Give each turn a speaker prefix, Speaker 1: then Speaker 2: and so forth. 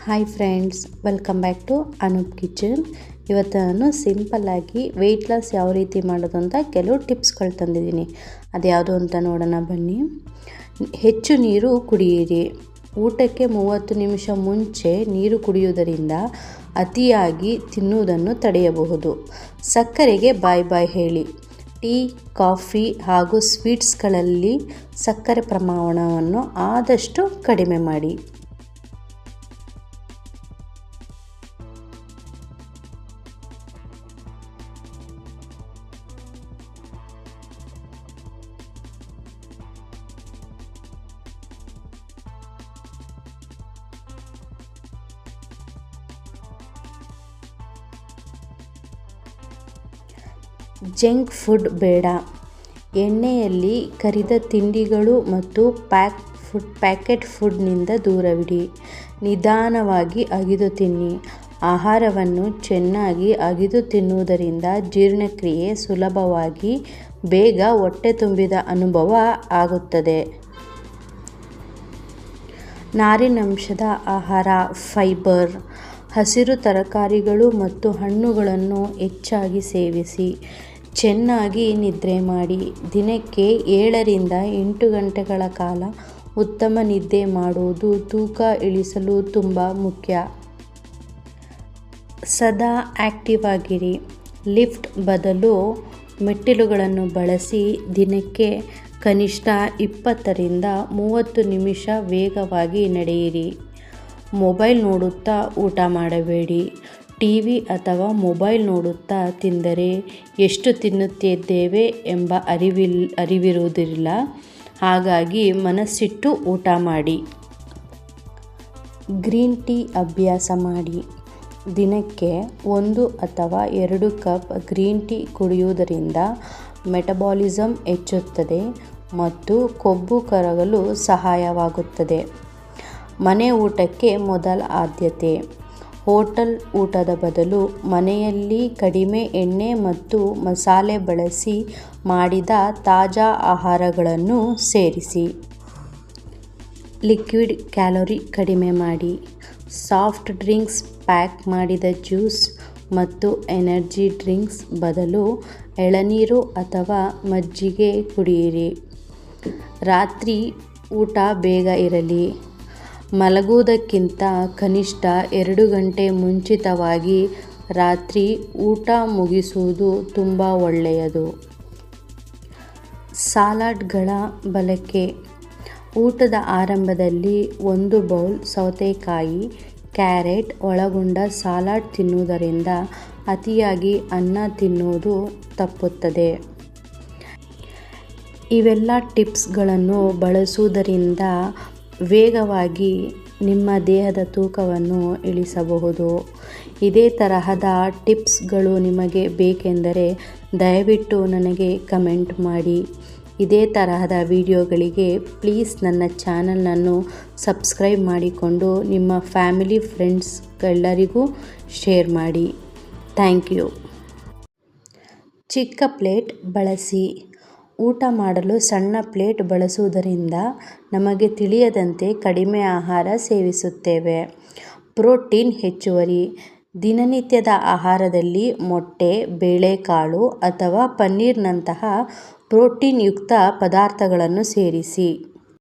Speaker 1: Hi friends, welcome back to Anoop kitchen. ಇವತ್ತು ನಾನು ಸಿಂಪಲ್ಲಾಗಿ ವೆಯ್ಟ್ ಲಾಸ್ ಯಾವ ರೀತಿ ಮಾಡೋದು ಅಂತ ಕೆಲವು ಟಿಪ್ಸ್ಗಳು ತಂದಿದ್ದೀನಿ. ಅದು ಯಾವುದು ಅಂತ ನೋಡೋಣ ಬನ್ನಿ. ಹೆಚ್ಚು ನೀರು ಕುಡಿಯಿರಿ. ಊಟಕ್ಕೆ 30 ನಿಮಿಷ ಮುಂಚೆ ನೀರು ಕುಡಿಯುವುದರಿಂದ ಅತಿಯಾಗಿ ತಿನ್ನುವುದನ್ನು ತಡೆಯಬಹುದು. ಸಕ್ಕರೆಗೆ ಬಾಯ್ ಹೇಳಿ. ಟೀ, ಕಾಫಿ ಹಾಗೂ ಸ್ವೀಟ್ಸ್ಗಳಲ್ಲಿ ಸಕ್ಕರೆ ಪ್ರಮಾಣವನ್ನು ಆದಷ್ಟು ಕಡಿಮೆ ಮಾಡಿ. ಜಂಕ್ ಫುಡ್ ಬೇಡ. ಎಣ್ಣೆಯಲ್ಲಿ ಕರಿದ ತಿಂಡಿಗಳು ಮತ್ತು ಪ್ಯಾಕೆಟ್ ಫುಡ್ನಿಂದ ದೂರವಿಡಿ. ನಿಧಾನವಾಗಿ ಅಗಿದು ತಿನ್ನಿ. ಆಹಾರವನ್ನು ಚೆನ್ನಾಗಿ ಅಗಿದು ತಿನ್ನುವುದರಿಂದ ಜೀರ್ಣಕ್ರಿಯೆ ಸುಲಭವಾಗಿ ಬೇಗ ಹೊಟ್ಟೆ ತುಂಬಿದ ಅನುಭವ ಆಗುತ್ತದೆ. ನಾರಿನಂಶದ ಆಹಾರ ಫೈಬರ್. ಹಸಿರು ತರಕಾರಿಗಳು ಮತ್ತು ಹಣ್ಣುಗಳನ್ನು ಹೆಚ್ಚಾಗಿ ಸೇವಿಸಿ. ಚೆನ್ನಾಗಿ ನಿದ್ರೆ ಮಾಡಿ. ದಿನಕ್ಕೆ 7 ರಿಂದ 8 ಗಂಟೆಗಳ ಕಾಲ ಉತ್ತಮ ನಿದ್ದೆ ಮಾಡುವುದು ತೂಕ ಇಳಿಸಲು ತುಂಬ ಮುಖ್ಯ. ಸದಾ ಆಕ್ಟಿವ್ ಆಗಿರಿ. ಲಿಫ್ಟ್ ಬದಲು ಮೆಟ್ಟಿಲುಗಳನ್ನು ಬಳಸಿ. ದಿನಕ್ಕೆ ಕನಿಷ್ಠ 20 ರಿಂದ 30 ನಿಮಿಷ ವೇಗವಾಗಿ ನಡೆಯಿರಿ. ಮೊಬೈಲ್ ನೋಡುತ್ತಾ ಊಟ ಮಾಡಬೇಡಿ. ಟಿವಿ ಅಥವಾ ಮೊಬೈಲ್ ನೋಡುತ್ತಾ ತಿಂದರೆ ಎಷ್ಟು ತಿನ್ನುತ್ತಿದ್ದೇವೆ ಎಂಬ ಅರಿವಿರುವುದಿಲ್ಲ. ಹಾಗಾಗಿ ಮನಸ್ಸಿಟ್ಟು ಊಟ ಮಾಡಿ. ಗ್ರೀನ್ ಟೀ ಅಭ್ಯಾಸ ಮಾಡಿ. ದಿನಕ್ಕೆ 1 ಅಥವಾ 2 ಕಪ್ ಗ್ರೀನ್ ಟೀ ಕುಡಿಯುವುದರಿಂದ ಮೆಟಬಾಲಿಸಮ್ ಹೆಚ್ಚುತ್ತದೆ ಮತ್ತು ಕೊಬ್ಬು ಕರಗಲು ಸಹಾಯವಾಗುತ್ತದೆ. ಮನೆ ಊಟಕ್ಕೆ ಮೊದಲ ಆದ್ಯತೆ. ಹೋಟೆಲ್ ಊಟದ ಬದಲು ಮನೆಯಲ್ಲಿ ಕಡಿಮೆ ಎಣ್ಣೆ ಮತ್ತು ಮಸಾಲೆ ಬಳಸಿ ಮಾಡಿದ ತಾಜಾ ಆಹಾರಗಳನ್ನು ಸೇರಿಸಿ. ಲಿಕ್ವಿಡ್ ಕ್ಯಾಲೋರಿ ಕಡಿಮೆ ಮಾಡಿ. ಸಾಫ್ಟ್ ಡ್ರಿಂಕ್ಸ್, ಪ್ಯಾಕ್ ಮಾಡಿದ ಜ್ಯೂಸ್ ಮತ್ತು ಎನರ್ಜಿ ಡ್ರಿಂಕ್ಸ್ ಬದಲು ಎಳನೀರು ಅಥವಾ ಮಜ್ಜಿಗೆ ಕುಡಿಯಿರಿ. ರಾತ್ರಿ ಊಟ ಬೇಗ ಇರಲಿ. ಮಲಗುವುದಕ್ಕಿಂತ ಕನಿಷ್ಠ 2 ಗಂಟೆ ಮುಂಚಿತವಾಗಿ ರಾತ್ರಿ ಊಟ ಮುಗಿಸುವುದು ತುಂಬ ಒಳ್ಳೆಯದು. ಸಲಾಡ್ಗಳ ಬಳಕೆ. ಊಟದ ಆರಂಭದಲ್ಲಿ 1 ಬೌಲ್ ಸೌತೆಕಾಯಿ, ಕ್ಯಾರೆಟ್ ಒಳಗೊಂಡ ಸಲಾಡ್ ತಿನ್ನುವುದರಿಂದ ಅತಿಯಾಗಿ ಅನ್ನ ತಿನ್ನುವುದು ತಪ್ಪುತ್ತದೆ. ಇವೆಲ್ಲ ಟಿಪ್ಸ್ಗಳನ್ನು ಬಳಸುವುದರಿಂದ ವೇಗವಾಗಿ ನಿಮ್ಮ ದೇಹದ ತೂಕವನ್ನು ಇಳಿಸಬಹುದು. ಇದೇ ತರಹದ ಟಿಪ್ಸ್ಗಳು ನಿಮಗೆ ಬೇಕೆಂದರೆ ದಯವಿಟ್ಟು ನನಗೆ ಕಮೆಂಟ್ ಮಾಡಿ. ಇದೇ ತರಹದ ವಿಡಿಯೋಗಳಿಗೆ ಪ್ಲೀಸ್ ನನ್ನ ಚಾನಲನ್ನು ಸಬ್ಸ್ಕ್ರೈಬ್ ಮಾಡಿಕೊಂಡು ನಿಮ್ಮ ಫ್ಯಾಮಿಲಿ ಫ್ರೆಂಡ್ಸ್ಗೆಲ್ಲರಿಗೂ ಶೇರ್ ಮಾಡಿ. Thank you. ಚಿಕ್ಕ ಪ್ಲೇಟ್ ಬಳಸಿ. ಊಟ ಮಾಡಲು ಸಣ್ಣ ಪ್ಲೇಟ್ ಬಳಸುವುದರಿಂದ ನಮಗೆ ತಿಳಿಯದಂತೆ ಕಡಿಮೆ ಆಹಾರ ಸೇವಿಸುತ್ತೇವೆ. ಪ್ರೋಟೀನ್ ಹೆಚ್ಚುವರಿ. ದಿನನಿತ್ಯದ ಆಹಾರದಲ್ಲಿ ಮೊಟ್ಟೆ, ಬೇಳೆಕಾಳು ಅಥವಾ ಪನ್ನೀರ್ನಂತಹ ಪ್ರೋಟೀನ್ ಯುಕ್ತ ಪದಾರ್ಥಗಳನ್ನು ಸೇರಿಸಿ.